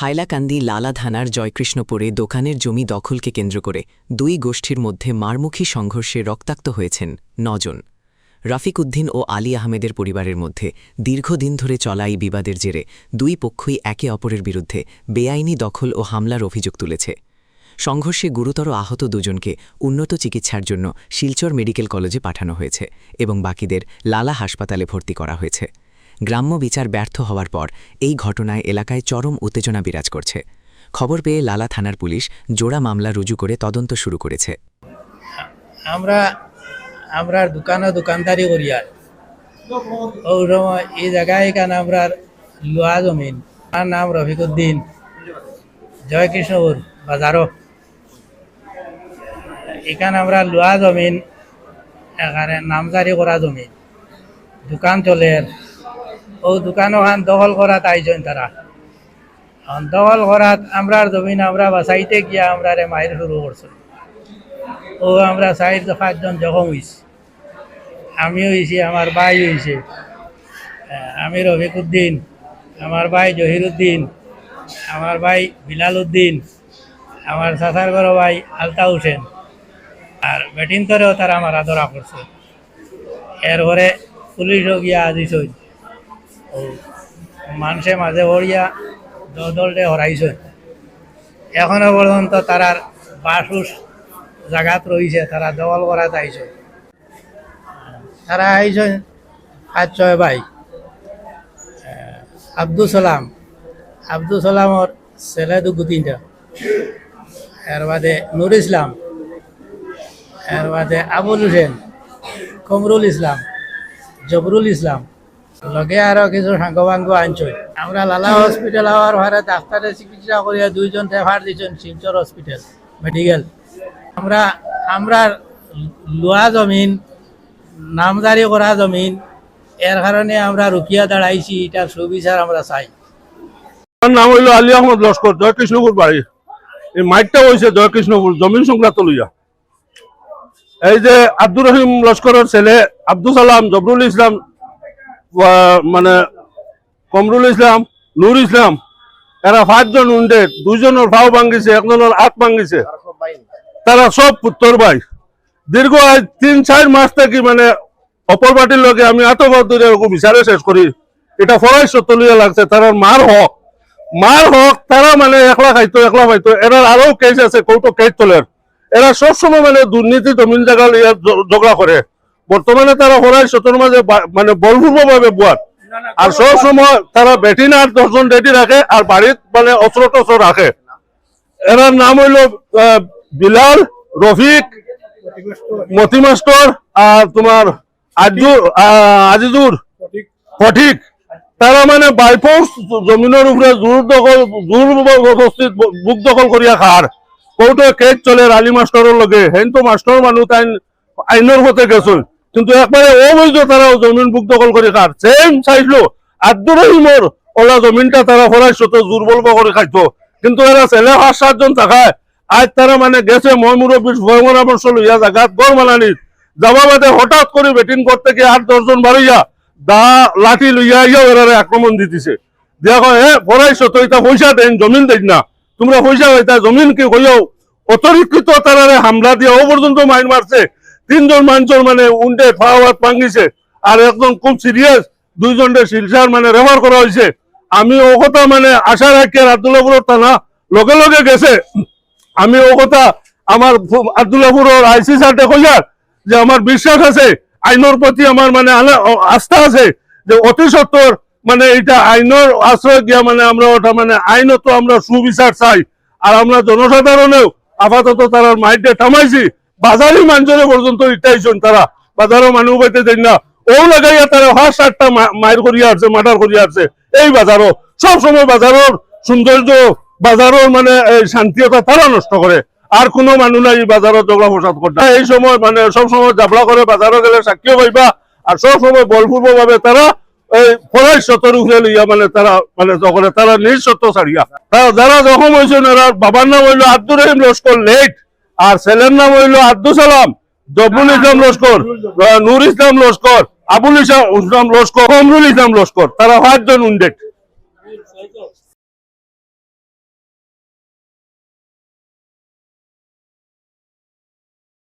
হাইলাকান্দি লালা থানার জয়কৃষ্ণপুরে দোকানের জমি দখলকে কেন্দ্র করে দুই গোষ্ঠীর মধ্যে মারমুখী সংঘর্ষে রক্তাক্ত হয়েছেন ৯ জন। রাফিক উদ্দিন ও আলী আহমেদের পরিবারের মধ্যে দীর্ঘদিন ধরে চলা এই বিবাদের জেরে দুই পক্ষই একে অপরের বিরুদ্ধে বেআইনি দখল ও হামলার অভিযোগ তুলেছে। সংঘর্ষে গুরুতর আহত দুজনকে উন্নত চিকিৎসার জন্য শিলচর মেডিকেল কলেজে পাঠানো হয়েছে এবং বাকিদের লালা হাসপাতালে ভর্তি করা হয়েছে। গ্রাম্য বিচার ব্যর্থ হওয়ার পর এই ঘটনায় এলাকায় চরম উত্তেজনা বিরাজ করছে। খবর পেয়ে লালা থানার পুলিশ জোড়া মামলা রুজু করে তদন্ত শুরু করেছে। আমরা দোকানদারি করি আর ওই সময় এই জায়গায় এখানে আমরা লোয়া জমিন, আমার নাম রফিক উদ্দিন, জয়কৃষ্ণপুর বাজারও। এখানে আমরা লোয়া জমিন, এখানে নামজারি করা জমিন, দোকান চলে। ও দোকান ওখান দখল করাত আইসেন তারা। দখল করাত আমরার জমিন আমরা বাঁচাইতে গিয়া আমরা মাইর শুরু করছি। ও আমরা ৪-৫ জন জখম হয়েছি। আমি হয়েছি, আমার ভাই হয়েছে, আমি রফিক উদ্দিন, আমার ভাই জহির উদ্দিন, আমার ভাই বিলাল উদ্দিন, আমার চাচার বড় ভাই আলতা হোসেন। আর ব্যাটিং করেও তারা মারা ধরা করছে। এরপরে পুলিশও গিয়া আজিছে, ও মানুষের মাঝে ভরিয়া দলটে হরাইছে। এখনো পর্যন্ত তারার বাসুস জাগাত রয়েছে, তারা দখল করাতে আইছে। তারা আইছে ৫-৬ ভাই। আব্দুল সালামর ছেলে ২-৩টা, এর বাদে নুর ইসলাম, এর বাদে আবুল হোসেন, কমরুল ইসলাম, জবরুল ইসলাম, লগে আরো কিছু সাংবাঙ্গ আনছে। আমরা লালা হসপিটাল হওয়ার পরে ডাক্তারে চিকিৎসা করিয়া ২ জন রেফার দিয়েছেন শিলচর হসপিটাল মেডিকেল। আমরা লোয়া জমিন, নামজারি করা জমিন, এর কারণে আমরা রুকিয়া দাঁড়াইছি। এটার সুবিচার আমরা চাই। আমার নাম হইল আলী আহমদ লস্কর, জয়কৃষ্ণপুর বাড়ি। এই মাইকটা হয়েছে জয়কৃষ্ণপুর জমিন সংক্রান্ত লইয়া। এই যে আব্দুর রহিম লস্করের ছেলে আব্দুল সালাম, জবরুল ইসলাম, মানে কমরুল ইসলাম, নুর ইসলাম, এরা ৫ জন উন্ডেড। ২ জনের পাও ভাঙ্গিছে, একজনের হাত ভাঙ্গিছে। তারা সব পুত্তর ভাই। দীর্ঘ ৩-৪ মাস থেকে মানে অপর পার্টির লগে আমি আতবাদ ধরে বিচারে শেষ করি। এটা ফরাই সত্যলিয়া লাগছে। তারা মার হক তারা মানে একলা পাইতো। এরা আরো কেস আছে, কৌটো কেস তোলের। এরা সবসময় মানে দুর্নীতি জমিন জায়গা লইয়া ঝগড়া করে। বর্তমানে তারা ফরাই সত্যর মাঝে মানে বলপূর্ব ভাবে বুয়ার। আর সব সময় তারা বেটিন আর ১০ জন রেডি রাখে, আর বাড়িত মানে অস্ত্র টস্ত্র রাখে। এরার নাম হইল বিলাল, রফিক, মতি মাস্টর আর তোমার আজিজুর ফটিক। তারা মানে বাইফোর্স জমিনের উপরে জবরদস্তি বুক দখল করিয়া খার। কৌটো কেস চলে আলী মাস্টরের লগে। হেন তো মাস্টর মানুষ, তাই আইনের পথে গেছিল, কিন্তু একবারে অবৈধ তারা জমিন বুক দখল করে খার। সেম চাইলো আব্দুর রহিমর ওলা জমিনটা তারা ফরাই শত দুর্বল করে খাইতো। কিন্তু এরা ছেলে ৫-৭ জন থাকায় আজ তারা মানে গেছে মই মুরব্বীর পরামর্শ লইয়া জায়গাত গড় মানানি যাবা বাদে হঠাৎ করে বেটিং করতে গিয়ে ৮-১০ জন বাড়িয়া দা লাঠি লইয়া ইয়া এরারে আক্রমণ দিতেছে। দিয়া কয় ফরাইছ তো এটা পয়সা দেন, জমিন দেন না, তোমরা পয়সা হইতা জমিন কি হইয়াও অতরিকৃত তারারে হামলা দিয়া ও পর্যন্ত মাইন মারছে। ৩ জন মানুষের মানে উন্ডে ফাওয়াত ভাঙ্গিছে, আর একজন খুব সিরিয়াস, ২ জনের শিলচার মানে রেফার করা হয়েছে। আমি ও কথা মানে আশা রাখি আব্দুল্লাহপুরের থানা লগে লগে গেছে। আমি ও কথা আমার আব্দুল্লাহপুরের আইসি স্যারটা কইয়ার যে আমার বিশ্বাস আছে, আইনের প্রতি আমার মানে আস্থা আছে যে অতি সত্তর মানে এটা আইনের আশ্রয় দিয়া মানে আমরা ওটা মানে আইনত আমরা সুবিচার চাই। আর আমরা জনসাধারণেও আপাতত তারা মাইন্ডে থামাইছি। বাজারি মানুষের পর্যন্ত ইটাইছেন, তারা বাজারও মানুষ পাইতে দেন না। ও লাগাইয়া তারা ৫-৭টা মায়ের করিয়া আসছে, মার্ডার করিয়া আসছে। এই বাজারও সবসময় বাজারের সৌন্দর্য, বাজারের মানে শান্তিতা তারা নষ্ট করে। আর কোনো মানুষ নাই বাজারত ঝগড়া ফসাদ করতে। এই সময় মানে সবসময় জাবলা করে বাজারও গেলে সাক্ষী পাইবা। আর সবসময় বলপূর্ব ভাবে তারা এই ফরাই সতর উঠে লইয়া মানে তারা মানে করে তারা নিজ সত্য ছাড়িয়া। যারা জখম হয়েছেন এরা বাবার নাম হইল আব্দুর রহিম লস্কর লেট, আর ছেলের নাম হইল আব্দুল সালাম, জবরুল ইসলাম লস্কর, নুর ইসলাম লস্কর, আবুল ইসলাম লস্কর, কমরুল ইসলাম লস্কর। তারা ৫ জন উন্ডেড।